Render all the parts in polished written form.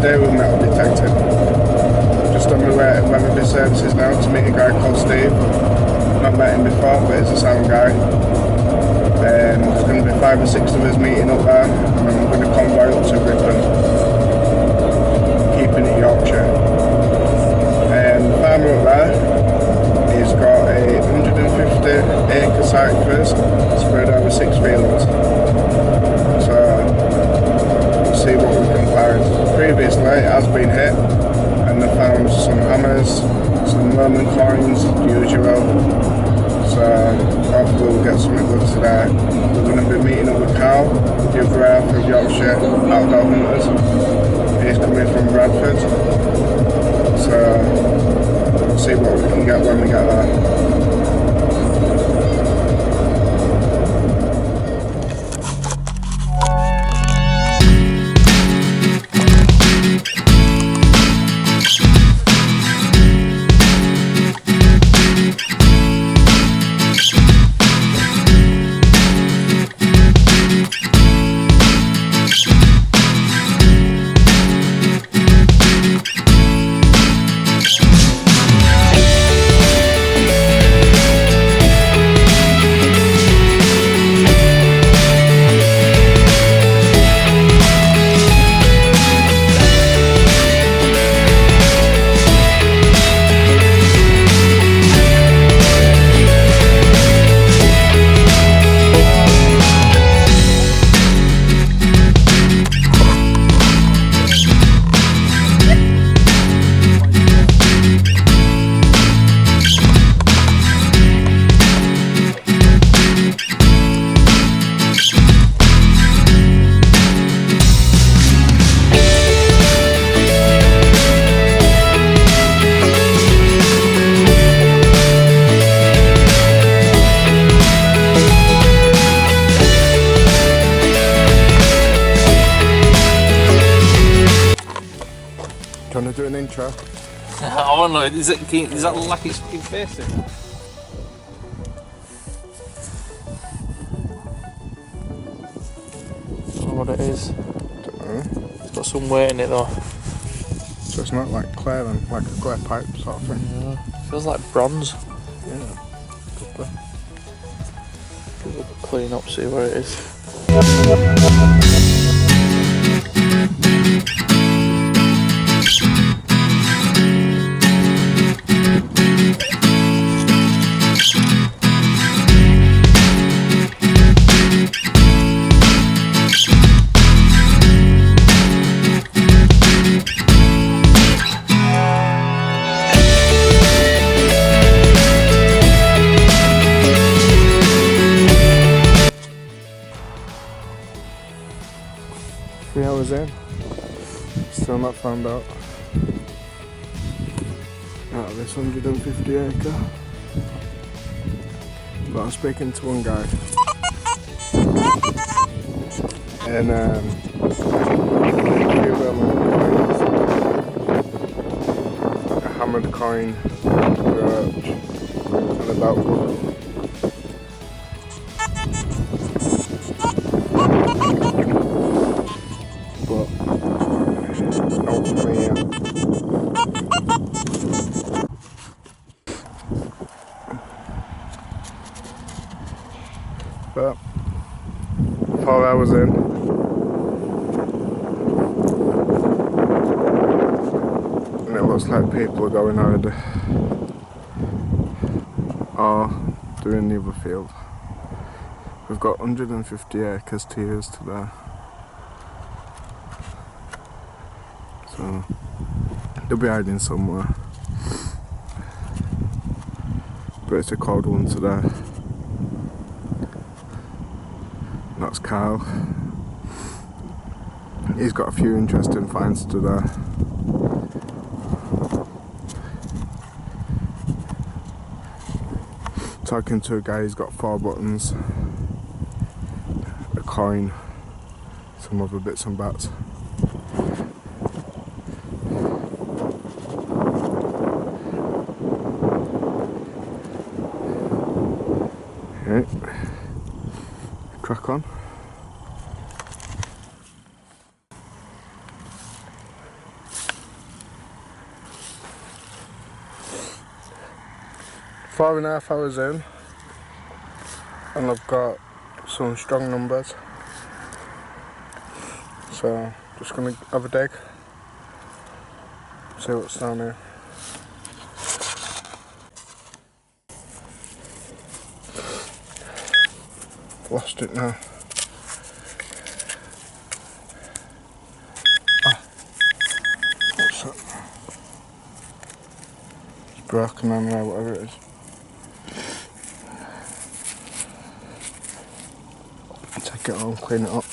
Today we're metal detecting. Just on my way to Weatherby Services now to meet a guy called Steve. Not met him before, but he's a sound guy. There's going to be 5 or 6 of us meeting up there, and I'm going to convoy up to Ripon, keeping it Yorkshire. The farmer up there, he's got a 150 acre site first, spread over 6 fields. So we'll see what we can find. Previously it has been hit, and they found some hammers, some Roman coins, the usual. So hopefully we'll get something good today. We're going to be meeting up with Carl, the other half of Yorkshire Outdoor Hunters. He's coming from Bradford. So we'll see what we can get when we get there. Do you want to do an intro? I want to know, is that like it's fucking facing? I don't know what it is. Don't know. It's got some weight in it though. So it's not like clay then, like a clay pipe sort of thing? Yeah. Feels like bronze. Yeah. Could be. Give it a clean up, see where it is. In. Still not found out of this 150 acre. But I'm speaking to one guy, and a few Roman coins, a hammered coin, brooch, and a belt buckle. But 4 hours in, and it looks like people are going already, or doing the other field. We've got 150 acres to use today, so they'll be hiding somewhere, but it's a cold one today. That's Carl. He's got a few interesting finds today. Talking to a guy who's got 4 buttons, a coin, some other bits and bats. Right. Crack on. 4.5 hours in, and I've got some strong numbers, so just gonna have a dig, see what's down here. Lost it now. Ah, what's that? It's broken on there, whatever it is. Take it home, clean it up.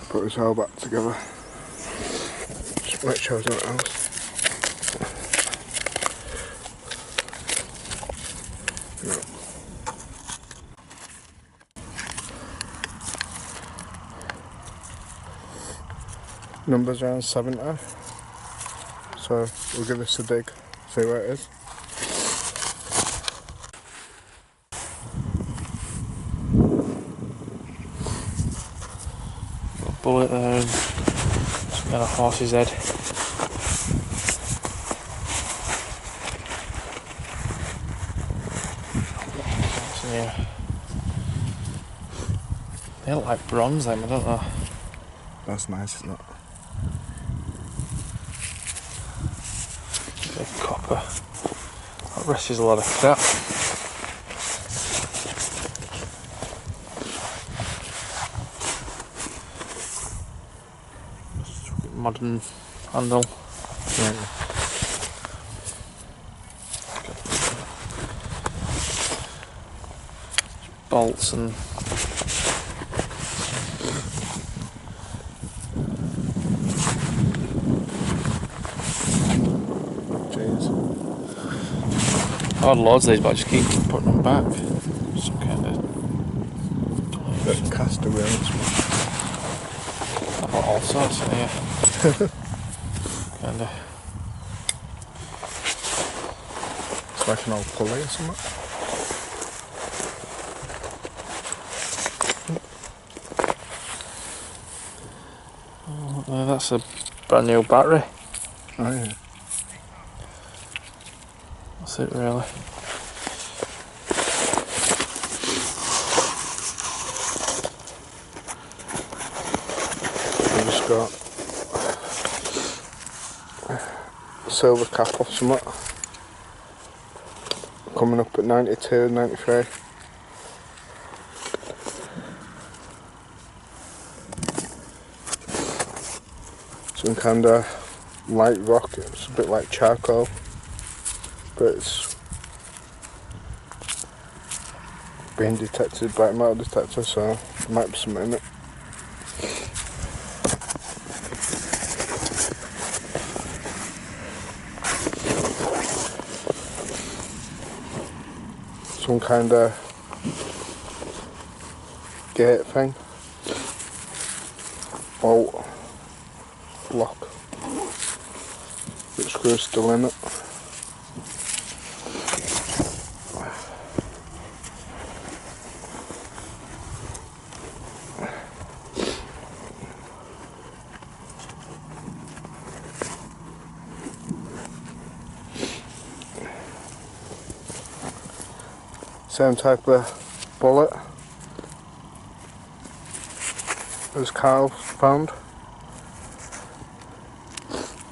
Put this all back together. Just make sure there's nothing else. No. Numbers around 70, so we'll give this a dig, see where it is. Bullet there and some kind of horse's head. What's in here? They look like bronze, them, I don't know. That's nice, isn't it? Bit of copper. That rest is a lot of crap. Modern handle. Yeah. Bolts and Jeez. I had loads of these, but I just keep putting them back. Some kind of Bit of caster wheels. I've got all sorts in here. Kind of. It's like an old pulley or something. Oh, that's a brand new battery. Oh yeah. That's it, really. I've just got a silver cap off something. Coming up at 92, 93. Some kind of light rock, it's a bit like charcoal, but it's being detected by a metal detector, so there might be something in it. Some kind of gate thing, bolt, lock, the screw's still in it. Same type of bullet as Carl found.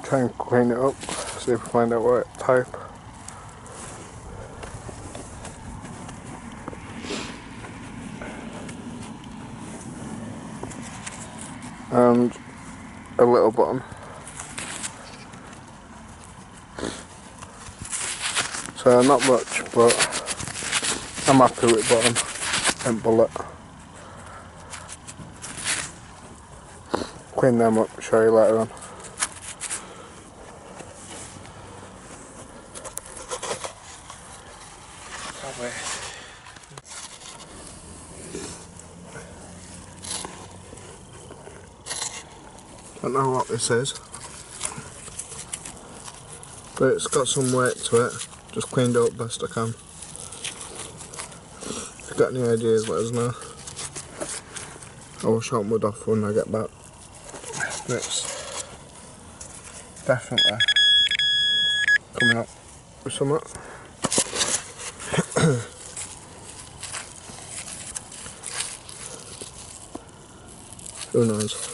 Try and clean it up, see if we find out what type. And a little button. So not much, but I'm happy with bottom and bullet. Clean them up, show you later on. Don't know what this is, but it's got some weight to it. Just cleaned it up best I can. If you've got any ideas, let us know. I will shop mud off when I get back. Next. definitely coming up with something. Who knows?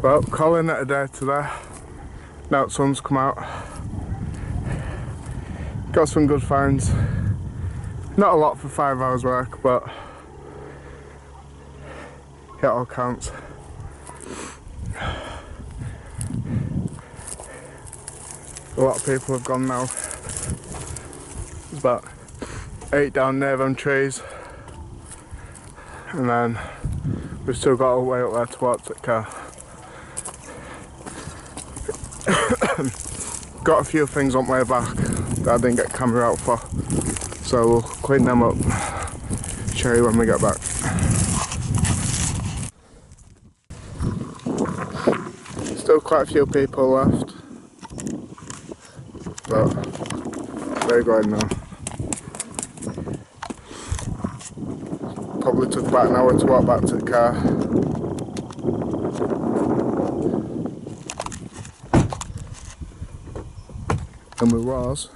Well, calling it a day today. Now the sun's come out. Got some good finds. Not a lot for 5 hours work, but it all counts. A lot of people have gone now. There's about 8 down there them trees. And then we've still got a way up there towards the car. Got a few things on my way back that I didn't get camera out for. So we'll clean them up, show you when we get back. Still quite a few people left, but they're going now. Probably took about an hour to walk back to the car. And we was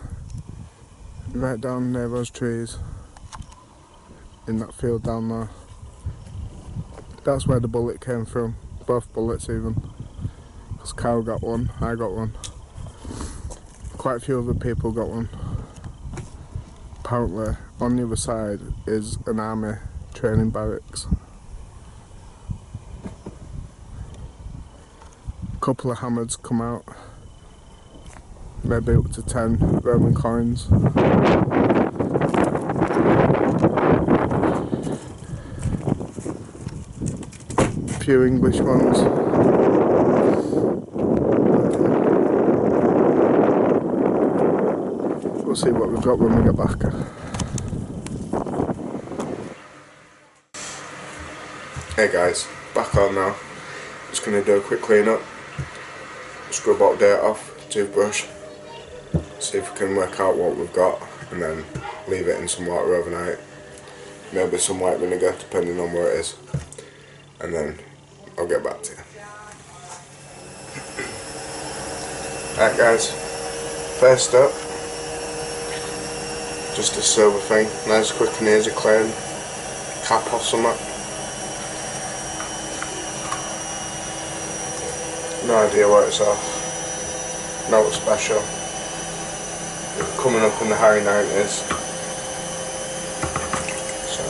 right down near those trees in that field down there. That's where the bullet came from, both bullets even. Because Kyle got one, I got one. Quite a few other people got one. Apparently on the other side is an army training barracks. A couple of hammers come out. Maybe up to 10 Roman coins. A few English ones. We'll see what we've got when we get back. Hey guys, back on now. Just going to do a quick clean up. Scrub all dirt off, toothbrush. See if we can work out what we've got and then leave it in some water overnight. Maybe some white vinegar depending on where it is. And then I'll get back to you. Alright guys, first up, just a silver thing, nice quick and easy clean, cap off something. No idea what it's off, no it's special. Coming up in the high 90s. So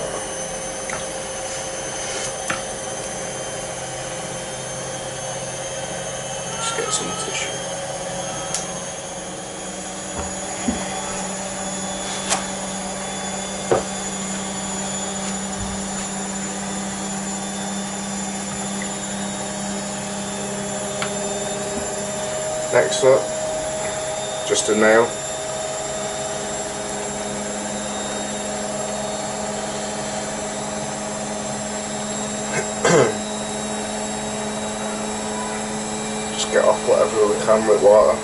just get some tissue. Next up, just a nail. Just get off whatever we can with water.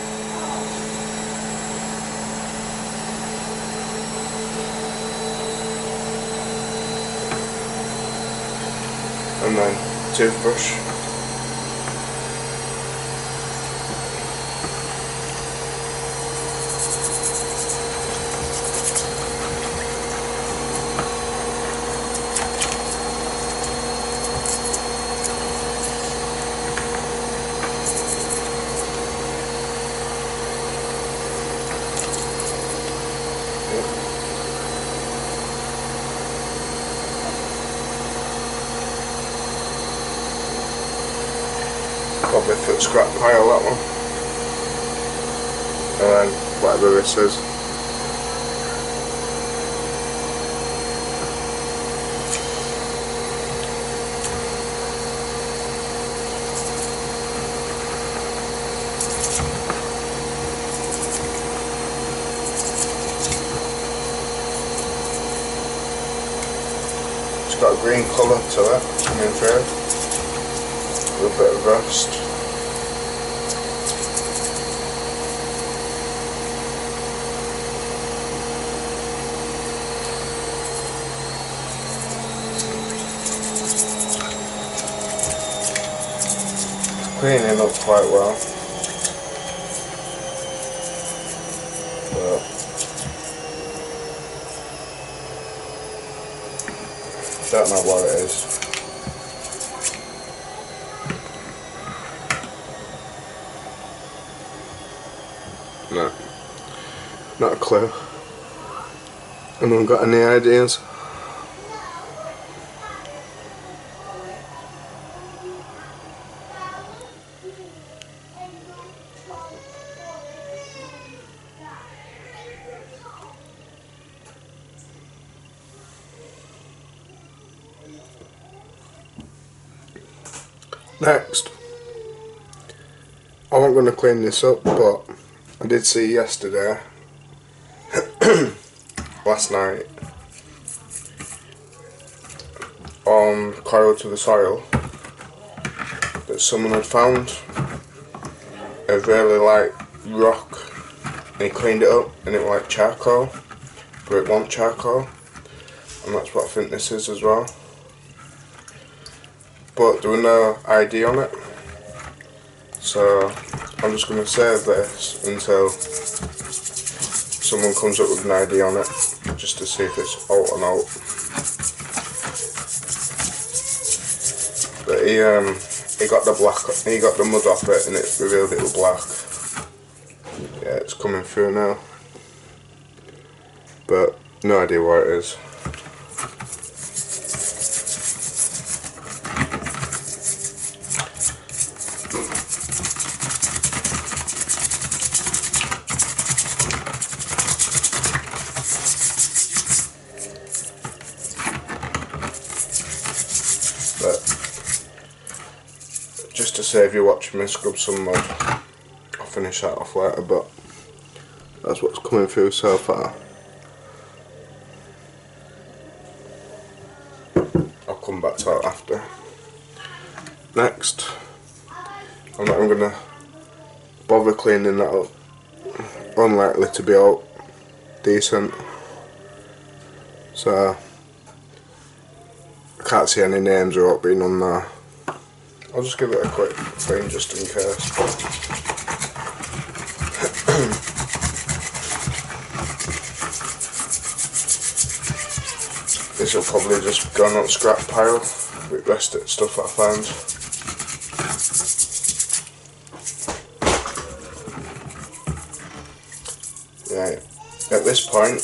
And then toothbrush. Probably for the scrap pile, that one. And then whatever this is. It's got a green colour to it, coming through. A little bit of rust. cleaning up quite well, but don't know what it is. No, not a clue. Anyone got any ideas? Next, I wasn't going to clean this up, but I did see yesterday, last night, on Coil to the Soil, that someone had found a really light rock, and he cleaned it up, and it was like charcoal, but it wasn't charcoal, and that's what I think this is as well. But there was no ID on it, so I'm just going to save this until someone comes up with an ID on it, just to see if it's out or not. But he got the mud off it, and it revealed it was black. Yeah, it's coming through now, but no idea what it is. But just to save you watching me scrub some mud, I'll finish that off later, but that's what's coming through so far. I'll come back to that after. Next, I'm not even going to bother cleaning that up. Unlikely to be out decent, so I can't see any names or what being on there. I'll just give it a quick clean just in case. This will probably just go on scrap pile with the rest of the stuff that I found. Yeah, at this point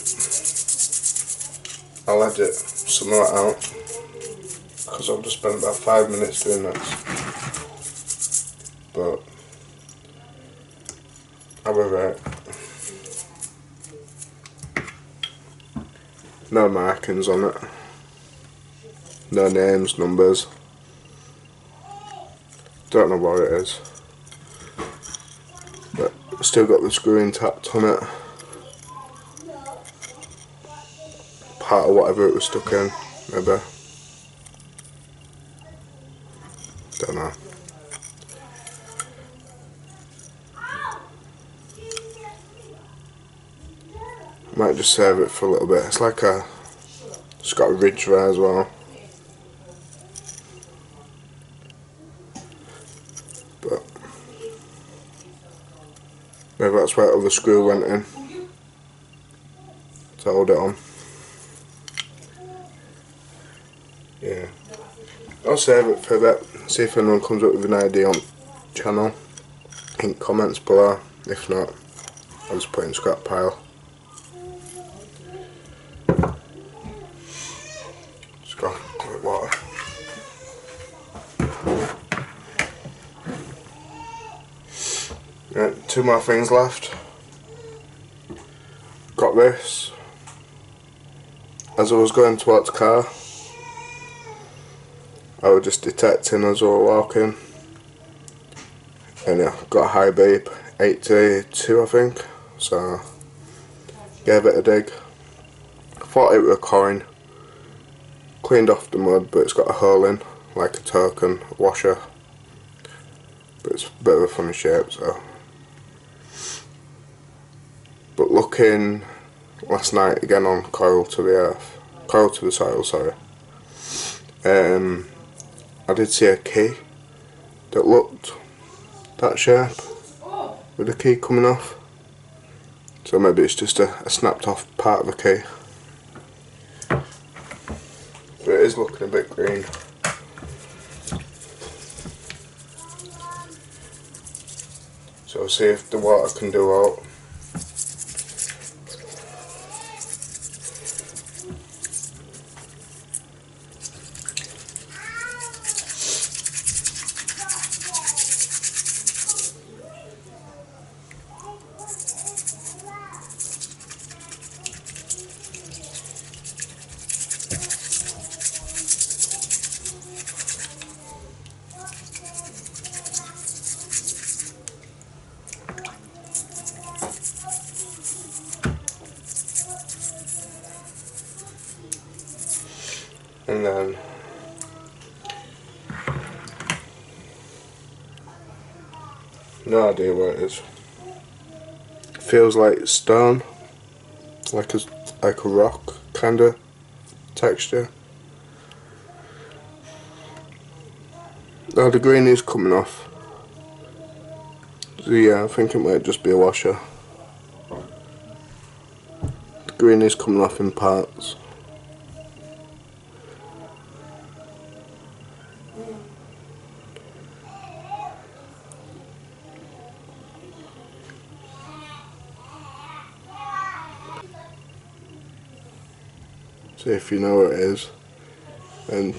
I'll edit some of that out, because I've just spent about 5 minutes doing this. But however, no markings on it, no names, numbers, don't know what it is, but still got the screw intact on it, part of whatever it was stuck in, maybe, don't know. Might just save it for a little bit. It's like it's got a ridge there as well. But maybe that's where the other screw went in to hold it on. Yeah. I'll save it for a bit. See if anyone comes up with an idea on channel. In comments below. If not, I'll just put it in scrap pile. Got quick water. Right, 2 more things left. Got this. As I was going towards the car, I was just detecting as I was walking, and yeah, got a high beep, 82 I think, so gave it a dig. Thought it was a coin. Cleaned off the mud, but it's got a hole in, like a token washer. But it's a bit of a funny shape, so. But looking last night again on Coil to the Soil, sorry. I did see a key that looked that shape with the key coming off. So maybe it's just a snapped off part of a key. But it is looking a bit green. So we'll see if the water can do out. And then no idea what it is. Feels like stone, like a rock kind of texture. Now the green is coming off. So yeah, I think it might just be a washer. The green is coming off in parts. So if you know what it is, then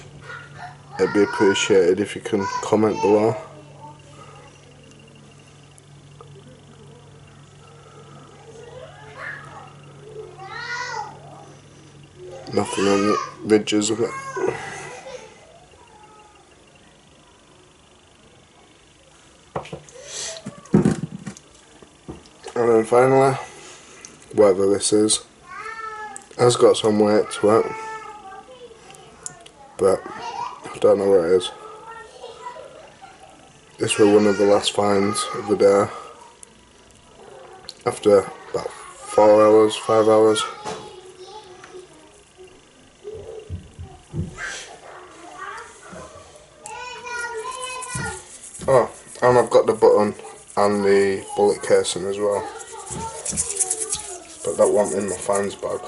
it'd be appreciated if you can comment below. Nothing on the ridges of it. And then finally, whatever this is, has got some weight to it, but I don't know what it is. This was one of the last finds of the day, after about 4 hours, 5 hours. Oh, and I've got the button and the bullet casing as well, but that wasn't in my finds bag.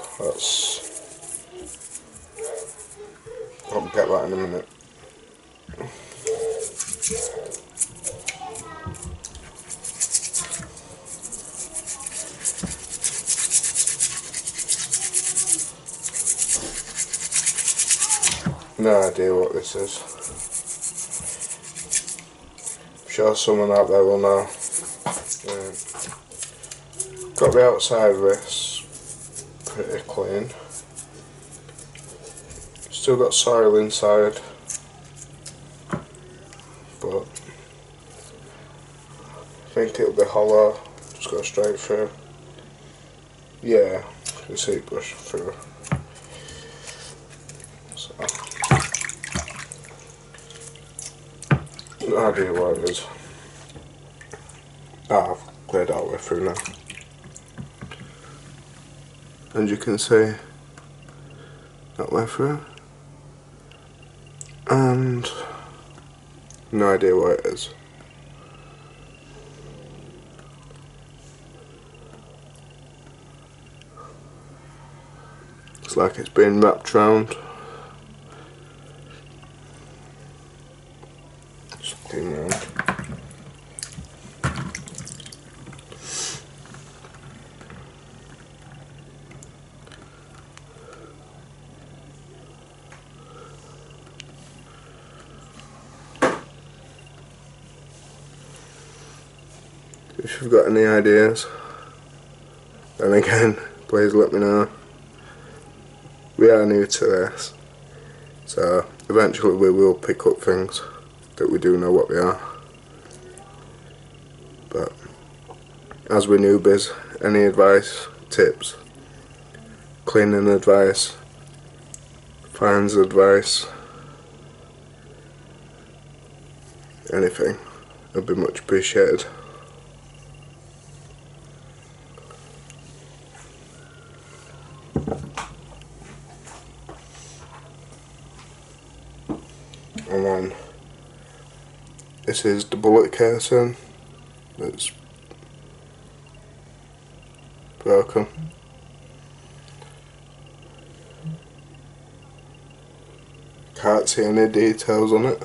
I'll get that in a minute. No idea what this is. I'm sure someone out there will know. Got the outside of this pretty clean. Still got soil inside, but I think it'll be hollow. Just go straight through. Yeah, you can see it brush through. So, no idea what it is. Ah, I've cleared all the way through now. And you can see that way through. And no idea what it is. It's like it's been wrapped round. Spin round. If you've got any ideas, then again, please let me know. We are new to this, so eventually we will pick up things that we do know what they are. But as we're newbies, any advice, tips, cleaning advice, finds advice, anything would be much appreciated. And then this is the bullet casing, that's broken. Can't see any details on it.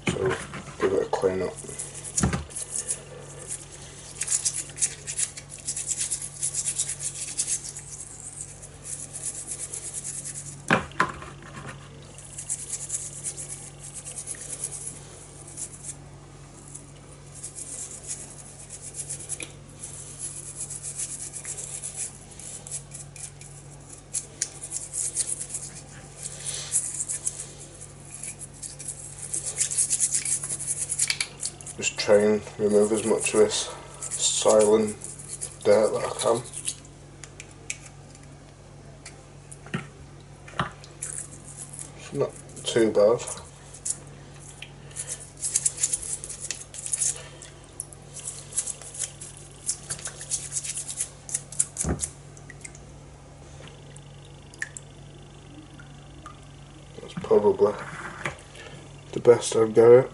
So give it a clean up. Just try and remove as much of this soil and dirt that I can. It's not too bad. That's probably the best I've got it.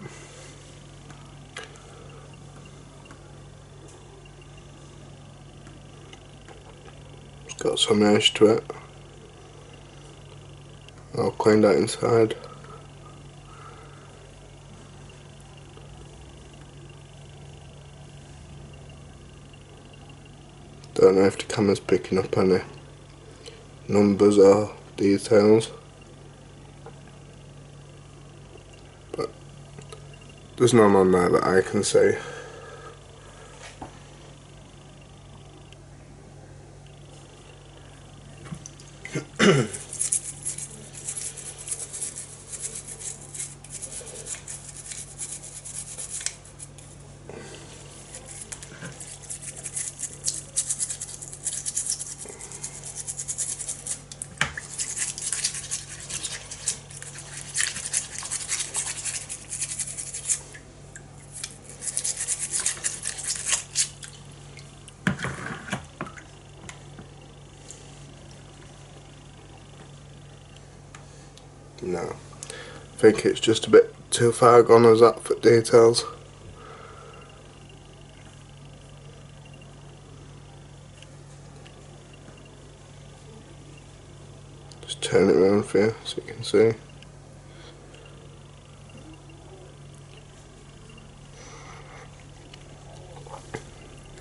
It's got some edge to it. I'll clean that inside. Don't know if the camera's picking up any numbers or details, but there's none on there that I can see. No, I think it's just a bit too far gone as that for details. Just turn it around for you so you can see.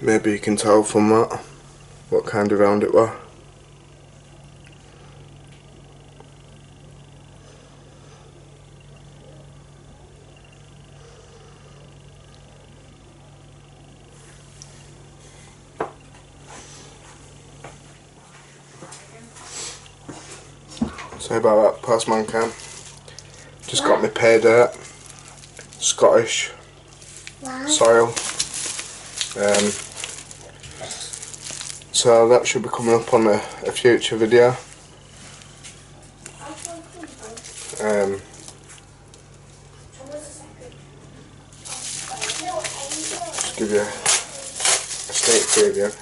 Maybe you can tell from that what kind of round it was. Sorry about that, postman cam. Just got my pay dirt, Scottish soil. So that should be coming up on a future video. Just give you a sneak preview.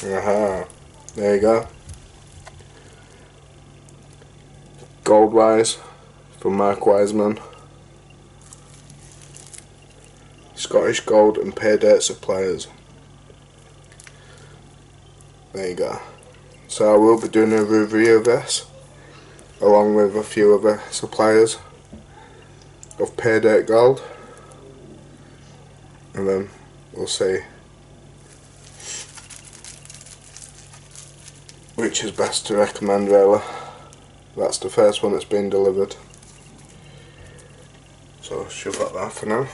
Aha, there you go. Gold Wise from Mark Wiseman. Scottish Gold and Pay Dirt Suppliers. There you go. So I will be doing a review of this along with a few other suppliers of Pay Dirt Gold, and then we'll see which is best to recommend really. That's the first one that's been delivered, so shove that there for now.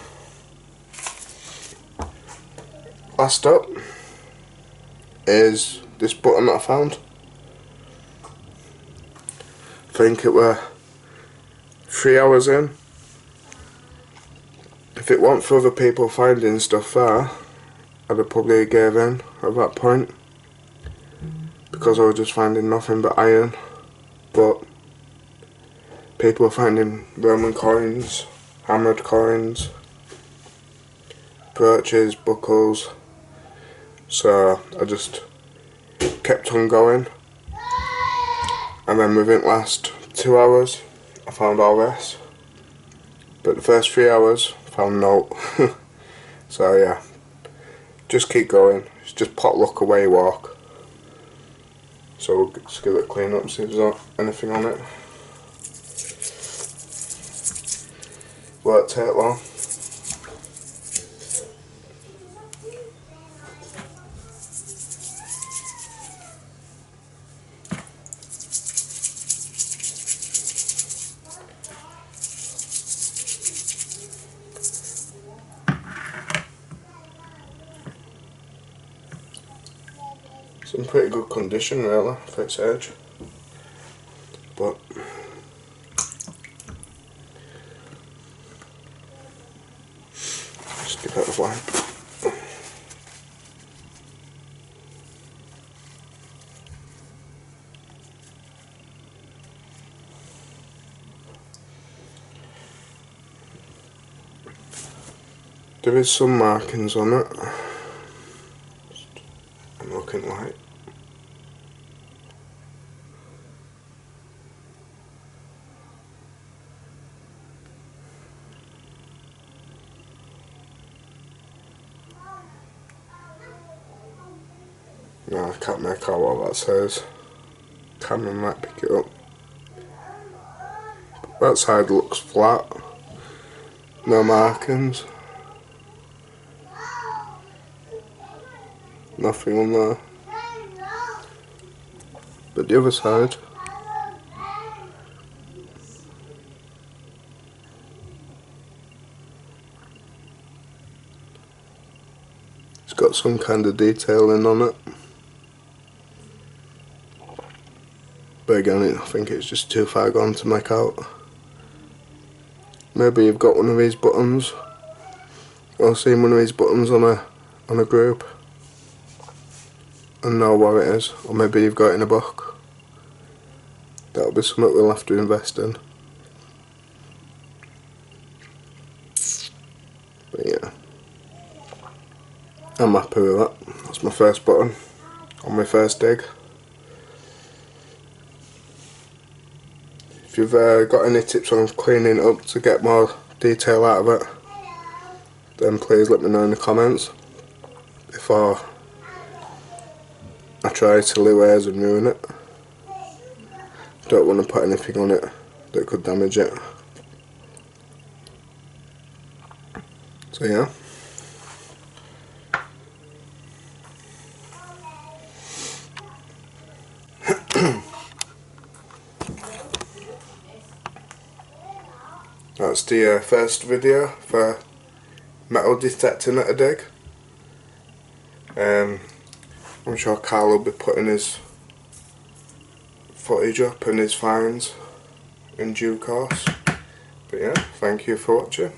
Last up is this button that I found. I think it were 3 hours in. If it weren't for other people finding stuff there, I'd have probably gave in at that point, because I was just finding nothing but iron. But people were finding Roman coins, hammered coins, brooches, buckles, so I just kept on going. and then within the last 2 hours I found all this, but the first 3 hours I found no. So yeah, just keep going, it's just pot luck away you walk. So we'll just give it a clean up, see if there's anything on it. Won't take long. It's in pretty good condition really for its age, but just give it a wipe. There is some markings on it. I'm looking like. No, I can't make out what that says. Camera might pick it up. That side looks flat. No markings. Nothing on there. But the other side, it's got some kind of detailing on it. But again, I think it's just too far gone to make out. Maybe you've got one of these buttons, or seen one of these buttons on a group and know what it is, or maybe you've got it in a book. That'll be something we'll have to invest in. But yeah, I'm happy with that. That's my first button on my first dig. If you've got any tips on cleaning it up to get more detail out of it, then please let me know in the comments before I try to lure hairs and ruin it. Don't want to put anything on it that could damage it. So yeah. That's the first video for metal detecting at a dig. I'm sure Carl will be putting his footage up and his finds in due course. But yeah, thank you for watching.